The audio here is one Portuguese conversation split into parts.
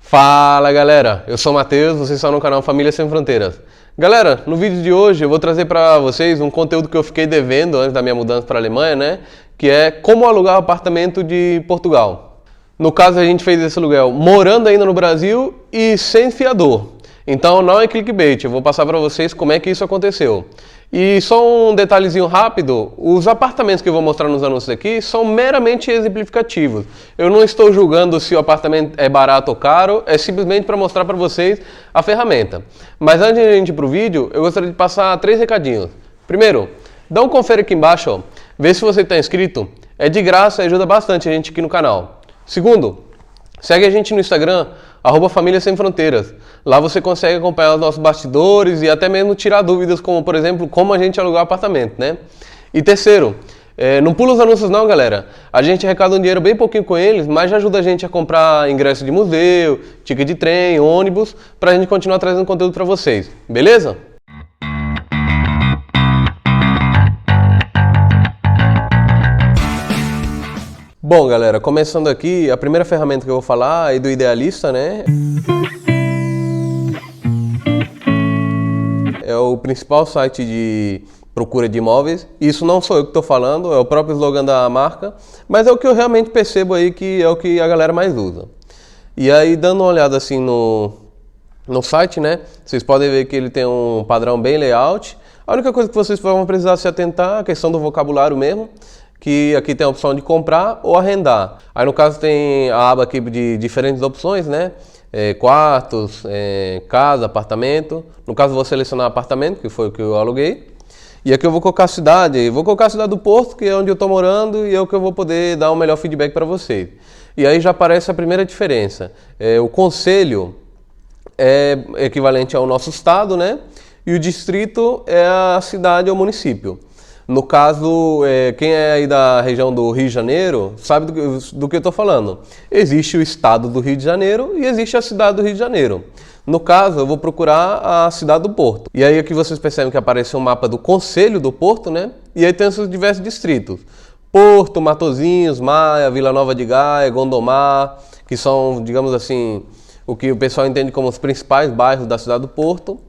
Fala galera, eu sou o Matheus, vocês estão no canal Família Sem Fronteiras. Galera, no vídeo de hoje eu vou trazer para vocês um conteúdo que eu fiquei devendo antes da minha mudança para a Alemanha, né? Que é como alugar um apartamento de Portugal. No caso a gente fez esse aluguel morando ainda no Brasil e sem fiador. Então não é clickbait, eu vou passar para vocês como é que isso aconteceu. E só um detalhezinho rápido, os apartamentos que eu vou mostrar nos anúncios aqui são meramente exemplificativos. Eu não estou julgando se o apartamento é barato ou caro, é simplesmente para mostrar para vocês a ferramenta. Mas antes de a gente ir para o vídeo, eu gostaria de passar 3 recadinhos. Primeiro, dá um confere aqui embaixo, ó, vê se você está inscrito, é de graça e ajuda bastante a gente aqui no canal. Segundo, segue a gente no Instagram, @Família Sem Fronteiras. Lá você consegue acompanhar os nossos bastidores e até mesmo tirar dúvidas, como por exemplo, como a gente alugar apartamento, né? E terceiro, não pula os anúncios não, galera. A gente arrecada um dinheiro bem pouquinho com eles, mas já ajuda a gente a comprar ingresso de museu, ticket de trem, ônibus, pra gente continuar trazendo conteúdo pra vocês, beleza? Bom, galera, começando aqui, a primeira ferramenta que eu vou falar é do Idealista, né? É o principal site de procura de imóveis. Isso não sou eu que estou falando, é o próprio slogan da marca, mas é o que eu realmente percebo aí que é o que a galera mais usa. E aí, dando uma olhada assim no site, né? Vocês podem ver que ele tem um padrão bem layout. A única coisa que vocês vão precisar se atentar é a questão do vocabulário mesmo, que aqui tem a opção de comprar ou arrendar. Aí no caso tem a aba aqui de diferentes opções, né? Quartos, casa, apartamento. No caso vou selecionar apartamento, que foi o que eu aluguei. E aqui eu vou colocar a cidade, vou colocar a cidade do Porto, que é onde eu estou morando e é o que eu vou poder dar um melhor feedback para vocês. E aí já aparece a primeira diferença. O concelho é equivalente ao nosso estado, né? E o distrito é a cidade ou município. No caso, quem é aí da região do Rio de Janeiro sabe do que eu estou falando. Existe o estado do Rio de Janeiro e existe a cidade do Rio de Janeiro. No caso, eu vou procurar a cidade do Porto. E aí aqui vocês percebem que aparece um mapa do Concelho do Porto, né? E aí tem os diversos distritos. Porto, Matosinhos, Maia, Vila Nova de Gaia, Gondomar, que são, digamos assim, o que o pessoal entende como os principais bairros da cidade do Porto.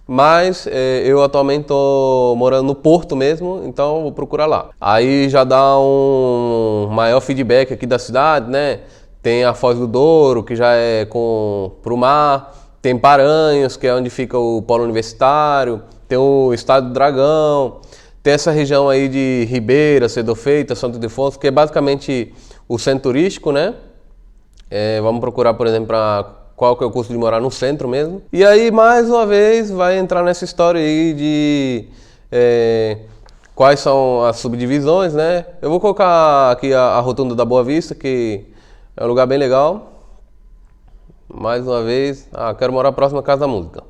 Mas eu atualmente estou morando no Porto mesmo, então vou procurar lá. Aí já dá um maior feedback aqui da cidade, né? Tem a Foz do Douro, que já é pro mar. Tem Paranhos, que é onde fica o polo universitário. Tem o Estado do Dragão. Tem essa região aí de Ribeira, Cedo Feita, Santo Ildefonso, que é basicamente o centro turístico, né? Vamos procurar, por exemplo, qual que é o custo de morar no centro mesmo. E aí, mais uma vez, vai entrar nessa história aí de quais são as subdivisões, né? Eu vou colocar aqui a Rotunda da Boa Vista, que é um lugar bem legal. Mais uma vez, quero morar próximo à Casa da Música.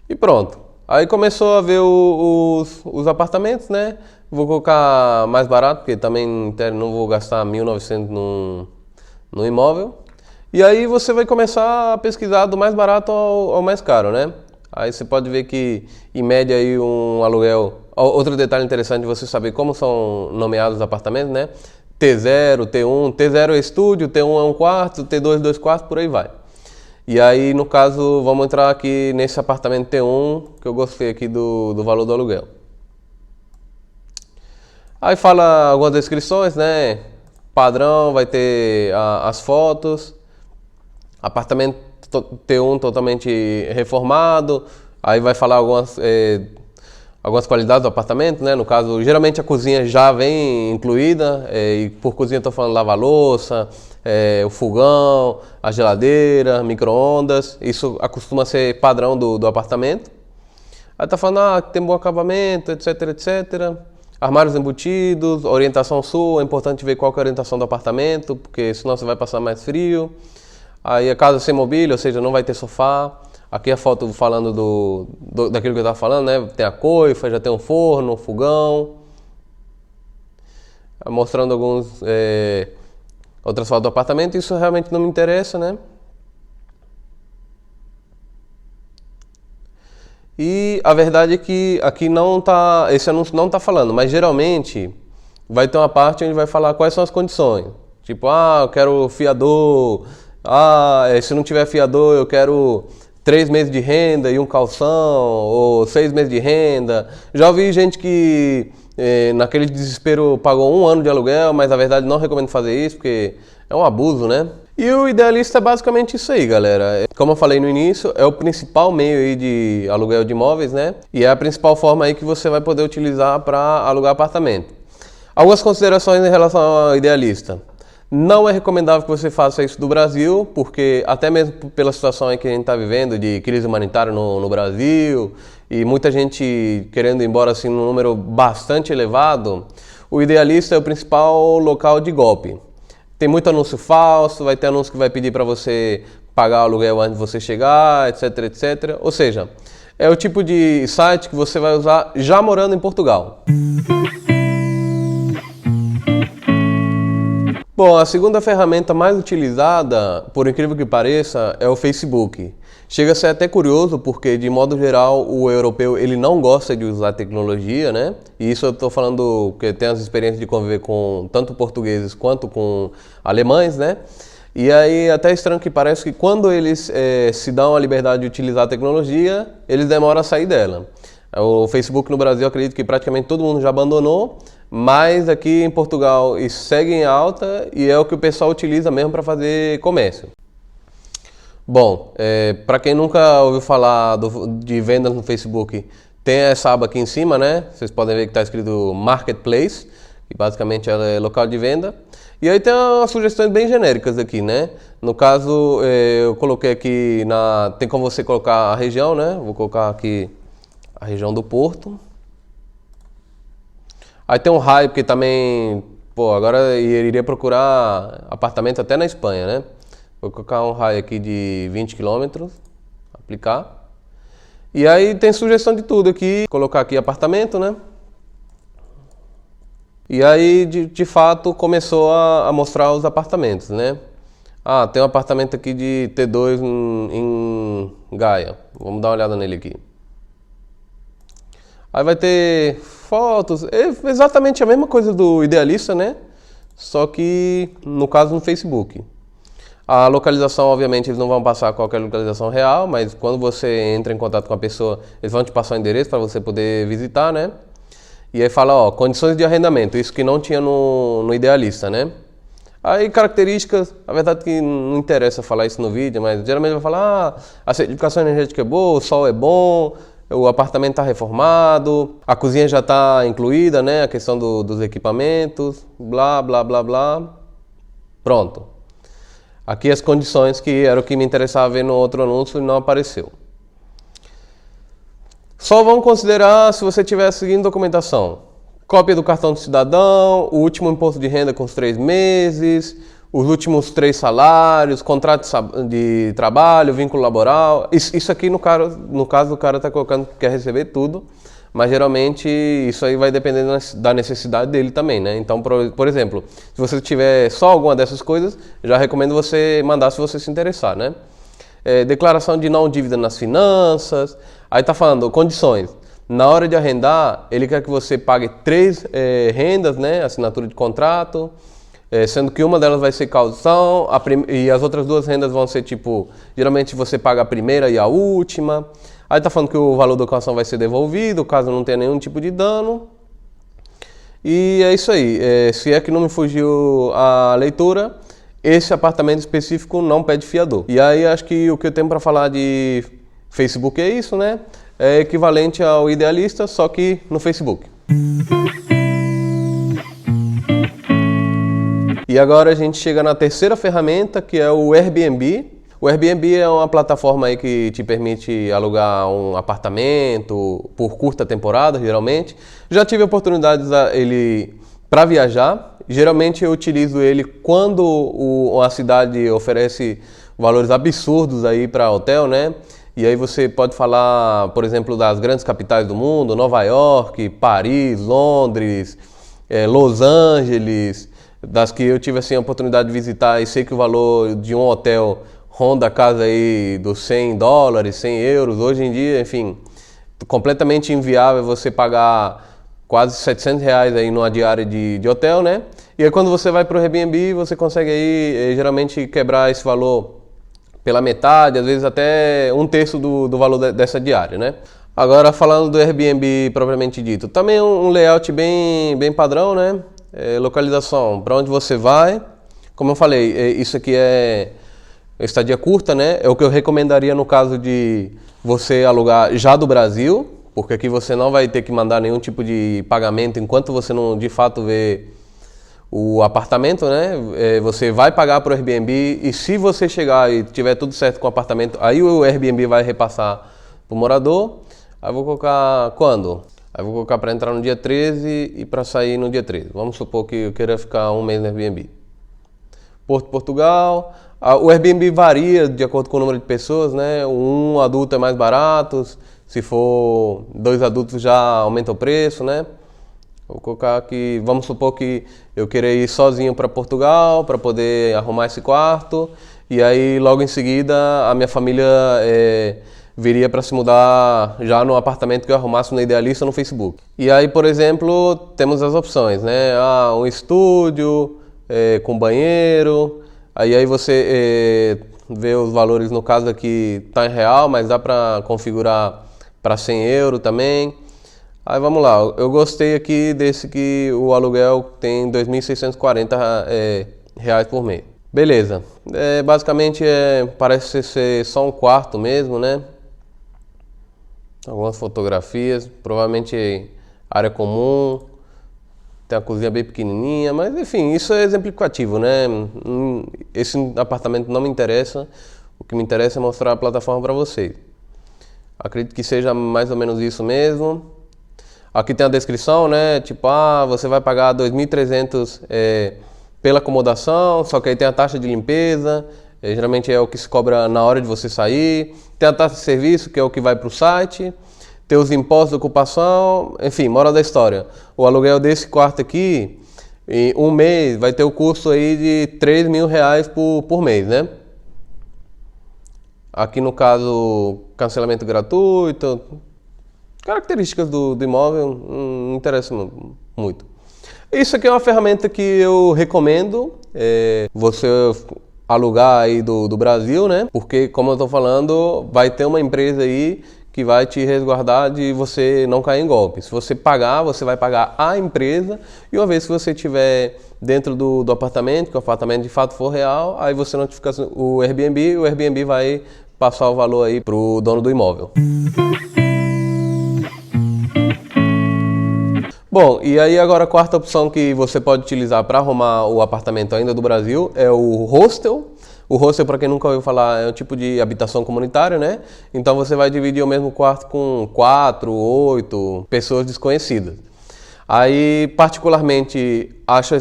E pronto. Aí começou a ver os apartamentos, né? Vou colocar mais barato, porque também não vou gastar 1.900 no imóvel. E aí você vai começar a pesquisar do mais barato ao mais caro, né? Aí você pode ver que, em média, aí um aluguel... Outro detalhe interessante de você saber como são nomeados os apartamentos, né? T0, T1, T0 é estúdio, T1 é um quarto, T2, 2 quartos, por aí vai. E aí, no caso, vamos entrar aqui nesse apartamento T1, que eu gostei aqui do valor do aluguel. Aí fala algumas descrições, né? Padrão, vai ter as fotos. Apartamento T1 totalmente reformado, aí vai falar algumas qualidades do apartamento, né? No caso, geralmente a cozinha já vem incluída, e por cozinha estou falando lava-louça, o fogão, a geladeira, micro-ondas, isso costuma ser padrão do apartamento. Aí está falando que tem bom acabamento, etc, etc. Armários embutidos, orientação sul, é importante ver qual que é a orientação do apartamento, porque senão você vai passar mais frio. Aí a casa sem mobília, ou seja, não vai ter sofá. Aqui a foto falando daquilo que eu estava falando, né? Tem a coifa, já tem um forno, um fogão. Mostrando outras fotos do apartamento. Isso realmente não me interessa, né? E a verdade é que aqui esse anúncio não está falando, mas geralmente vai ter uma parte onde vai falar quais são as condições. Tipo, eu quero fiador, Se não tiver fiador, eu quero 3 meses de renda e um calção, ou 6 meses de renda. Já ouvi gente que naquele desespero pagou 1 ano de aluguel, mas na verdade não recomendo fazer isso, porque é um abuso, né? E o idealista é basicamente isso aí, galera. Como eu falei no início, é o principal meio aí de aluguel de imóveis, né? E é a principal forma aí que você vai poder utilizar para alugar apartamento. Algumas considerações em relação ao idealista. Não é recomendável que você faça isso do Brasil, porque até mesmo pela situação aí que a gente está vivendo de crise humanitária no Brasil e muita gente querendo ir embora assim num número bastante elevado, o idealista é o principal local de golpe. Tem muito anúncio falso, vai ter anúncio que vai pedir para você pagar o aluguel antes de você chegar, etc, etc. Ou seja, é o tipo de site que você vai usar já morando em Portugal. Bom, a segunda ferramenta mais utilizada, por incrível que pareça, é o Facebook. Chega a ser até curioso porque, de modo geral, o europeu ele não gosta de usar tecnologia, né? E isso eu estou falando porque eu tenho as experiências de conviver com tanto portugueses quanto com alemães, né? E aí até estranho que parece que quando eles se dão a liberdade de utilizar a tecnologia, eles demoram a sair dela. O Facebook no Brasil, eu acredito que praticamente todo mundo já abandonou, mas aqui em Portugal isso segue em alta e é o que o pessoal utiliza mesmo para fazer comércio. Bom, para quem nunca ouviu falar de vendas no Facebook, tem essa aba aqui em cima, né? Vocês podem ver que está escrito Marketplace, que basicamente ela é local de venda. E aí tem umas sugestões bem genéricas aqui, né? No caso, eu coloquei aqui, tem como você colocar a região, né? Vou colocar aqui a região do Porto. Aí tem um raio, porque também, agora eu iria procurar apartamento até na Espanha, né? Vou colocar um raio aqui de 20 km, aplicar. E aí tem sugestão de tudo aqui, colocar aqui apartamento, né? E aí, de fato, começou a mostrar os apartamentos, né? Tem um apartamento aqui de T2 em Gaia. Vamos dar uma olhada nele aqui. Aí vai ter fotos, exatamente a mesma coisa do idealista, né? Só que, no caso, no Facebook. A localização, obviamente, eles não vão passar qualquer localização real, mas quando você entra em contato com a pessoa, eles vão te passar o endereço para você poder visitar, né? E aí fala, condições de arrendamento, isso que não tinha no idealista, né? Aí características, a verdade que não interessa falar isso no vídeo, mas geralmente vai falar, a certificação energética é boa, o sol é bom, o apartamento está reformado, a cozinha já está incluída, né? A questão dos equipamentos, blá, blá, blá, blá. Pronto. Aqui as condições que era o que me interessava ver no outro anúncio e não apareceu. Só vão considerar se você estiver seguindo documentação. Cópia do cartão do cidadão, o último imposto de renda com os 3 meses, os últimos 3 salários, contrato de trabalho, vínculo laboral. Isso aqui no caso o cara está colocando que quer receber tudo, mas geralmente isso aí vai depender da necessidade dele também, né? Então, por exemplo, se você tiver só alguma dessas coisas, já recomendo você mandar se você se interessar, né? Declaração de não dívida nas finanças. Aí tá falando condições. Na hora de arrendar, ele quer que você pague 3 rendas, né? Assinatura de contrato, sendo que uma delas vai ser caução e as outras 2 rendas vão ser tipo, geralmente você paga a primeira e a última. Aí tá falando que o valor da caução vai ser devolvido, caso não tenha nenhum tipo de dano. E é isso aí. Se é que não me fugiu a leitura, esse apartamento específico não pede fiador. E aí acho que o que eu tenho para falar de Facebook é isso, né? É equivalente ao idealista, só que no Facebook. E agora a gente chega na terceira ferramenta, que é o Airbnb. O Airbnb é uma plataforma aí que te permite alugar um apartamento por curta temporada, geralmente. Já tive a oportunidade de usar ele para viajar. Geralmente eu utilizo ele quando uma cidade oferece valores absurdos aí para hotel, né? E aí você pode falar, por exemplo, das grandes capitais do mundo, Nova York, Paris, Londres, Los Angeles, das que eu tive assim, a oportunidade de visitar e sei que o valor de um hotel ronda a casa aí dos $100, 100 euros. Hoje em dia, enfim, completamente inviável você pagar quase R$700 aí numa diária de hotel, né? E aí quando você vai para o Airbnb, você consegue aí geralmente quebrar esse valor pela metade, às vezes até um terço do valor dessa diária, né? Agora falando do Airbnb propriamente dito, também um layout bem padrão, né? Localização, para onde você vai. Como eu falei, isso aqui é estadia curta, né? É o que eu recomendaria no caso de você alugar já do Brasil, porque aqui você não vai ter que mandar nenhum tipo de pagamento enquanto você não de fato vê o apartamento, né? Você vai pagar para o Airbnb e se você chegar e tiver tudo certo com o apartamento, aí o Airbnb vai repassar para o morador. Aí eu vou colocar quando? Aí eu vou colocar para entrar no dia 13 e para sair no dia 13. Vamos supor que eu queira ficar um mês no Airbnb. Porto, Portugal. O Airbnb varia de acordo com o número de pessoas, né? Um adulto é mais barato, se for 2 adultos já aumenta o preço, né? Vou colocar aqui, vamos supor que eu queira ir sozinho para Portugal para poder arrumar esse quarto e aí logo em seguida a minha família viria para se mudar já no apartamento que eu arrumasse no Idealista no Facebook. E aí, por exemplo, temos as opções, né? Um estúdio com banheiro, aí você vê os valores, no caso aqui está em real, mas dá para configurar para 100 € também. Aí vamos lá, eu gostei aqui desse que o aluguel tem R$ 2.640 reais por mês. Beleza, basicamente parece ser só um quarto mesmo, né? Algumas fotografias, provavelmente área comum, tem a cozinha bem pequenininha, mas enfim, isso é exemplificativo, né? Esse apartamento não me interessa, o que me interessa é mostrar a plataforma para vocês. Acredito que seja mais ou menos isso mesmo. Aqui tem a descrição, né? Tipo, você vai pagar 2.300 pela acomodação, só que aí tem a taxa de limpeza, geralmente é o que se cobra na hora de você sair. Tem a taxa de serviço, que é o que vai para o site. Tem os impostos de ocupação, enfim, moral da história. O aluguel desse quarto aqui, em um mês, vai ter o custo aí de R$ 3.000 por mês, né? Aqui no caso, cancelamento gratuito. Características do imóvel não interessam muito. Isso aqui é uma ferramenta que eu recomendo você alugar aí do Brasil, né? Porque, como eu estou falando, vai ter uma empresa aí que vai te resguardar de você não cair em golpe. Se você pagar, você vai pagar a empresa e uma vez que você estiver dentro do apartamento, que o apartamento de fato for real, aí você notifica o Airbnb vai passar o valor aí para o dono do imóvel. Bom, e aí agora a quarta opção que você pode utilizar para arrumar o apartamento ainda do Brasil é o hostel. O hostel, para quem nunca ouviu falar, é um tipo de habitação comunitária, né? Então você vai dividir o mesmo quarto com 4, 8 pessoas desconhecidas. Aí, particularmente, acho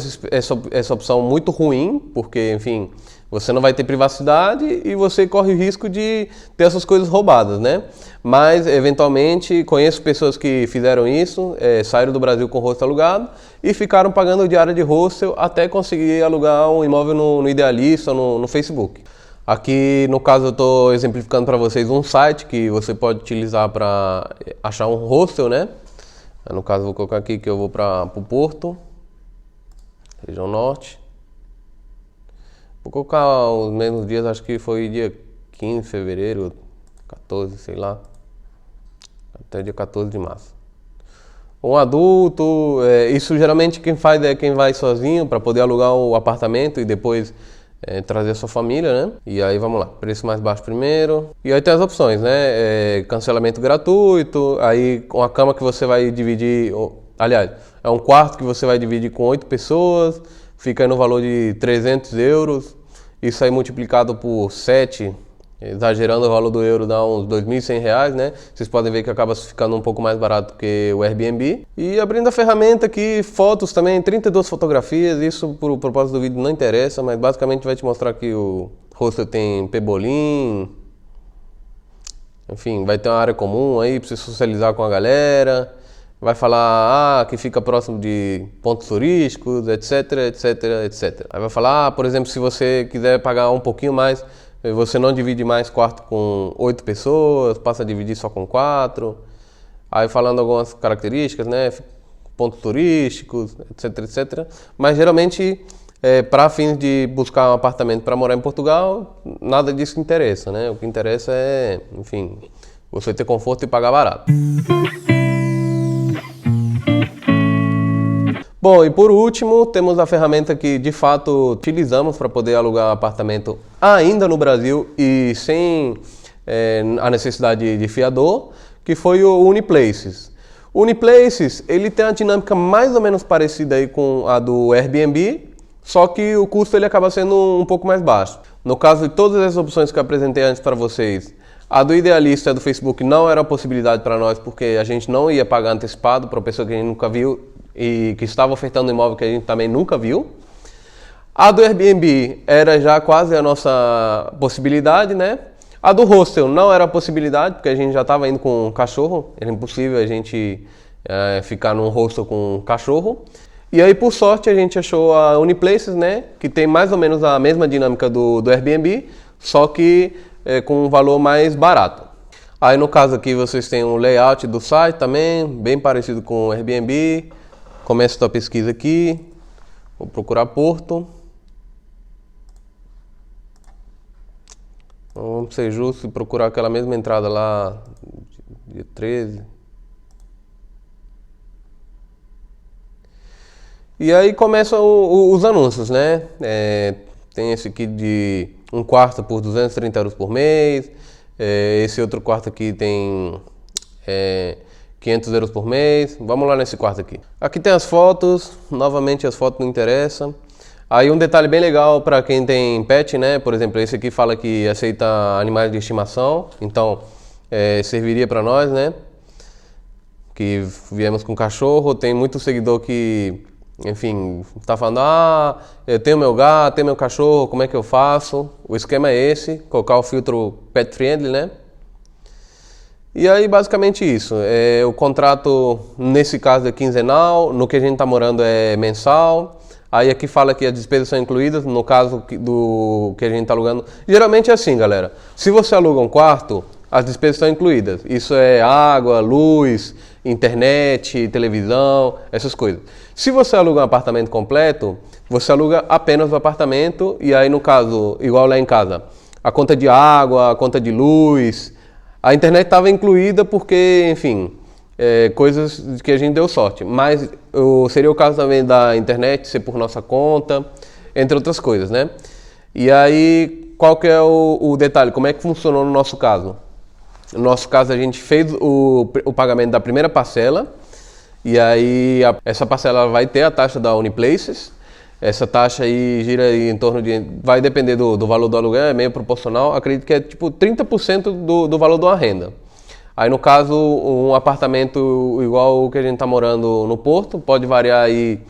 essa opção muito ruim, porque, enfim, você não vai ter privacidade e você corre o risco de ter essas coisas roubadas, né? Mas, eventualmente, conheço pessoas que fizeram isso, saíram do Brasil com o hostel alugado e ficaram pagando diária de hostel até conseguir alugar um imóvel no Idealista ou no Facebook. Aqui, no caso, eu estou exemplificando para vocês um site que você pode utilizar para achar um hostel, né? No caso, vou colocar aqui que eu vou para o Porto, região norte. Vou colocar os mesmos dias, acho que foi dia 15 de fevereiro, 14, sei lá, até dia 14 de março. Um adulto, isso geralmente quem faz é quem vai sozinho para poder alugar o apartamento e depois trazer a sua família, né? E aí vamos lá, preço mais baixo primeiro. E aí tem as opções, né? Cancelamento gratuito, aí com a cama que você vai dividir, aliás, é um quarto que você vai dividir com 8 pessoas, fica aí no valor de 300 €. Isso aí multiplicado por 7, exagerando o valor do euro, dá uns R$ 2.100, né? Vocês podem ver que acaba ficando um pouco mais barato que o Airbnb. E abrindo a ferramenta aqui, fotos também, 32 fotografias, isso por propósito do vídeo não interessa, mas basicamente vai te mostrar que o hostel tem pebolim, enfim, vai ter uma área comum aí para você socializar com a galera, vai falar que fica próximo de pontos turísticos, etc, etc, etc. Aí vai falar, por exemplo, se você quiser pagar um pouquinho mais, você não divide mais quarto com 8 pessoas, passa a dividir só com 4. Aí falando algumas características, né? pontos turísticos, etc, etc. Mas geralmente, para fins de buscar um apartamento para morar em Portugal, nada disso interessa, né? O que interessa é, enfim, você ter conforto e pagar barato. Bom, e por último, temos a ferramenta que de fato utilizamos para poder alugar um apartamento ainda no Brasil e sem a necessidade de fiador, que foi o Uniplaces. O Uniplaces, ele tem uma dinâmica mais ou menos parecida aí com a do Airbnb, só que o custo ele acaba sendo um pouco mais baixo. No caso de todas as opções que eu apresentei antes para vocês, a do Idealista e a do Facebook não era uma possibilidade para nós, porque a gente não ia pagar antecipado para uma pessoa que a gente nunca viu e que estava ofertando um imóvel que a gente também nunca viu. A do Airbnb era já quase a nossa possibilidade, né? A do hostel não era a possibilidade, porque a gente já estava indo com um cachorro, era impossível a gente ficar num hostel com um cachorro. E aí, por sorte, a gente achou a Uniplaces, né? Que tem mais ou menos a mesma dinâmica do Airbnb, só que com um valor mais barato. Aí no caso aqui vocês têm um layout do site também, bem parecido com o Airbnb. Começa a sua pesquisa aqui, vou procurar Porto. Vamos ser justos e procurar aquela mesma entrada lá, dia 13. E aí começam os anúncios, né? Tem esse aqui de um quarto por 230 euros por mês. Esse outro quarto aqui tem 500 euros por mês. Vamos lá nesse quarto aqui. Aqui tem as fotos. Novamente as fotos não interessam. Aí um detalhe bem legal para quem tem pet, né? Por exemplo, esse aqui fala que aceita animais de estimação. Então, serviria para nós, né? Que viemos com cachorro. Tem muito seguidor que, enfim, tá falando, eu tenho meu gato, tenho meu cachorro, como é que eu faço? O esquema é esse, colocar o filtro pet friendly, né? E aí, basicamente isso. O contrato, nesse caso, é quinzenal, no que a gente tá morando é mensal. Aí aqui fala que as despesas são incluídas, no caso do que a gente está alugando. Geralmente é assim, galera. Se você aluga um quarto, as despesas são incluídas. Isso é água, luz, internet, televisão, essas coisas. Se você aluga um apartamento completo, você aluga apenas o apartamento e aí no caso, igual lá em casa, a conta de água, a conta de luz, a internet estava incluída porque, enfim, coisas que a gente deu sorte. Mas seria o caso também da internet ser por nossa conta, entre outras coisas, né? E aí, qual que é o detalhe? Como é que funcionou no nosso caso? No nosso caso, a gente fez o pagamento da primeira parcela, e aí essa parcela vai ter a taxa da Uniplaces. Essa taxa aí gira aí em torno de... vai depender do valor do aluguel, é meio proporcional. Acredito que é tipo 30% do valor de uma renda. Aí no caso, um apartamento igual o que a gente está morando no Porto, pode variar aí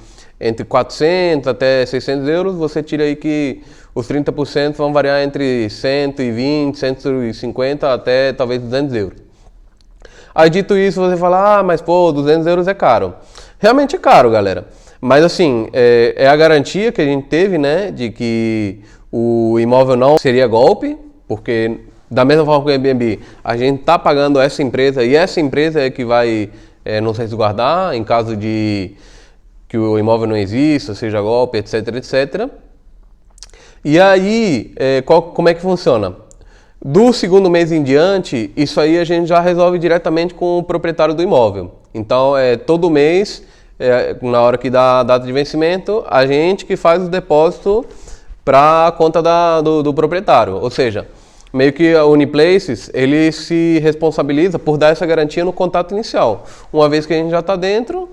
entre 400 até 600 euros. Você tira aí que os 30% vão variar entre 120, 150 até talvez 200 euros. Aí dito isso, você fala, mas pô, 200 euros é caro. Realmente é caro, galera. Mas assim, é a garantia que a gente teve, né, de que o imóvel não seria golpe, porque da mesma forma que o Airbnb, a gente está pagando essa empresa e essa empresa é que vai nos resguardar em caso de que o imóvel não exista, seja golpe, etc, etc. E aí, como é que funciona? Do segundo mês em diante, isso aí a gente já resolve diretamente com o proprietário do imóvel. Então, todo mês, na hora que dá a data de vencimento, a gente que faz o depósito para a conta do proprietário. Ou seja, meio que a Uniplaces, ele se responsabiliza por dar essa garantia no contato inicial. Uma vez que a gente já está dentro,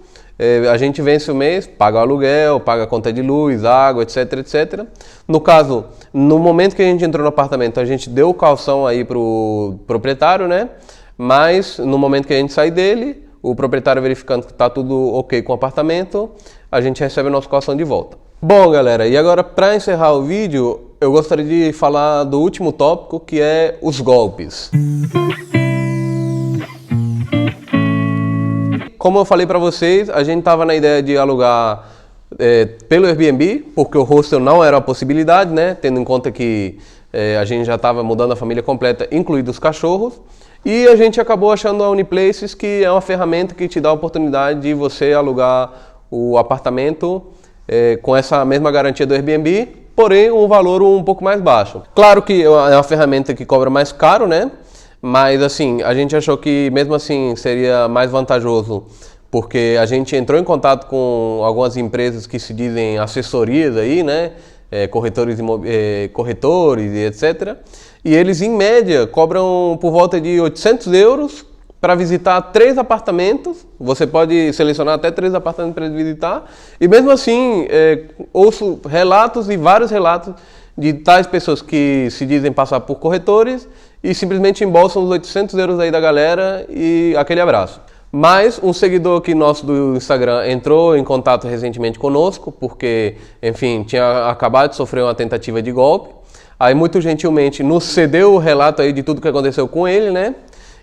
a gente vence o mês, paga o aluguel, paga a conta de luz, água, etc, etc. No caso, no momento que a gente entrou no apartamento, a gente deu caução aí pro proprietário, né? Mas no momento que a gente sai dele, o proprietário verificando que está tudo ok com o apartamento, a gente recebe a nossa caução de volta. Bom, galera, e agora para encerrar o vídeo, eu gostaria de falar do último tópico, que é os golpes. Como eu falei para vocês, a gente estava na ideia de alugar pelo Airbnb, porque o hostel não era uma possibilidade, né? Tendo em conta que a gente já estava mudando a família completa, incluindo os cachorros. E a gente acabou achando a Uniplaces, que é uma ferramenta que te dá a oportunidade de você alugar o apartamento com essa mesma garantia do Airbnb, porém um valor um pouco mais baixo. Claro que é uma ferramenta que cobra mais caro, né? Mas assim, a gente achou que mesmo assim seria mais vantajoso, porque a gente entrou em contato com algumas empresas que se dizem assessorias aí, né? Corretores e etc. E eles, em média, cobram por volta de 800 euros para visitar 3 apartamentos. Você pode selecionar até 3 apartamentos para visitar. E mesmo assim, ouço relatos e vários relatos de tais pessoas que se dizem passar por corretores e simplesmente embolsam os 800 euros aí da galera e aquele abraço. Mas um seguidor aqui nosso do Instagram entrou em contato recentemente conosco, porque, enfim, tinha acabado de sofrer uma tentativa de golpe. Aí, muito gentilmente, nos cedeu o relato aí de tudo que aconteceu com ele, né?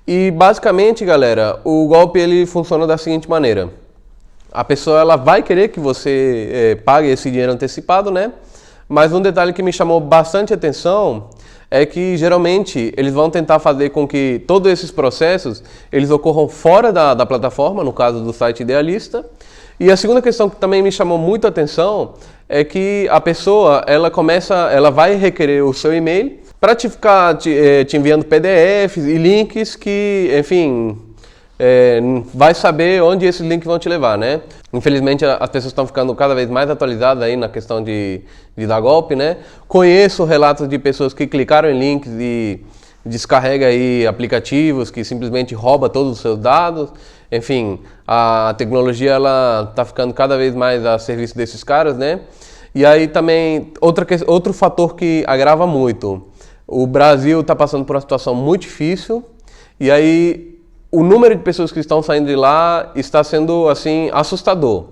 E, basicamente, galera, o golpe ele funciona da seguinte maneira. A pessoa ela vai querer que você pague esse dinheiro antecipado, né? Mas um detalhe que me chamou bastante atenção é que geralmente eles vão tentar fazer com que todos esses processos eles ocorram fora da plataforma, no caso do site Idealista. E a segunda questão que também me chamou muito a atenção é que a pessoa ela vai requerer o seu e-mail para te ficar te enviando PDFs e links que, enfim, vai saber onde esses links vão te levar, né? Infelizmente as pessoas estão ficando cada vez mais atualizadas aí na questão de dar golpe, né? Conheço relatos de pessoas que clicaram em links e descarrega aí aplicativos que simplesmente rouba todos os seus dados. Enfim, a tecnologia ela está ficando cada vez mais a serviço desses caras, né? E aí também outro fator que agrava muito. O Brasil está passando por uma situação muito difícil e aí o número de pessoas que estão saindo de lá está sendo, assim, assustador.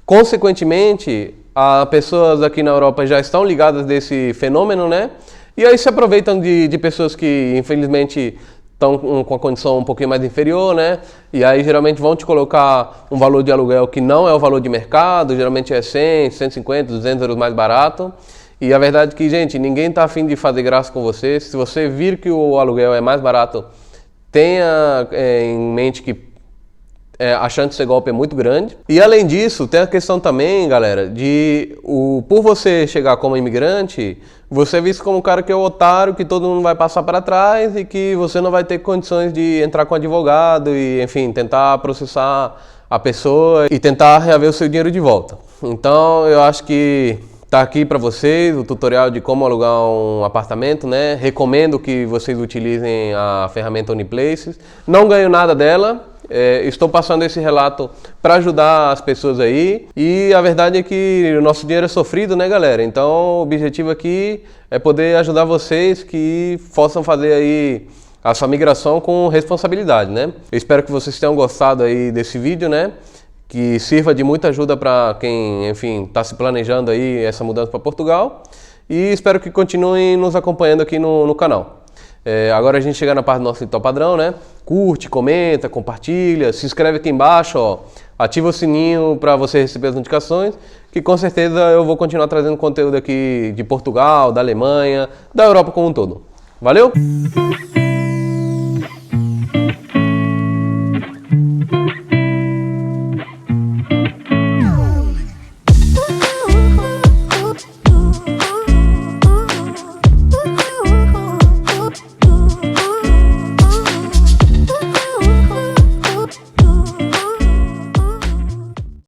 Consequentemente, as pessoas aqui na Europa já estão ligadas desse fenômeno, né? E aí se aproveitam de pessoas que, infelizmente, estão com a condição um pouquinho mais inferior, né? E aí geralmente vão te colocar um valor de aluguel que não é o valor de mercado, geralmente é 100, 150, 200 euros mais barato. E a verdade é que, gente, ninguém está afim de fazer graça com você. Se você vir que o aluguel é mais barato, tenha em mente que a chance de ser golpe é muito grande. E além disso, tem a questão também, galera, por você chegar como imigrante, você é visto como um cara que é o otário, que todo mundo vai passar para trás e que você não vai ter condições de entrar com advogado e, enfim, tentar processar a pessoa e tentar reaver o seu dinheiro de volta. Então, eu acho que tá aqui para vocês o tutorial de como alugar um apartamento, né? Recomendo que vocês utilizem a ferramenta Uniplaces. Não ganho nada dela, estou passando esse relato para ajudar as pessoas aí. E a verdade é que o nosso dinheiro é sofrido, né, galera? Então o objetivo aqui é poder ajudar vocês que possam fazer aí a sua migração com responsabilidade, né? Eu espero que vocês tenham gostado aí desse vídeo, né? Que sirva de muita ajuda para quem, enfim, está se planejando aí essa mudança para Portugal. E espero que continuem nos acompanhando aqui no canal. Agora a gente chega na parte do nosso ritual padrão, né? Curte, comenta, compartilha, se inscreve aqui embaixo, ó. Ativa o sininho para você receber as notificações, que com certeza eu vou continuar trazendo conteúdo aqui de Portugal, da Alemanha, da Europa como um todo. Valeu?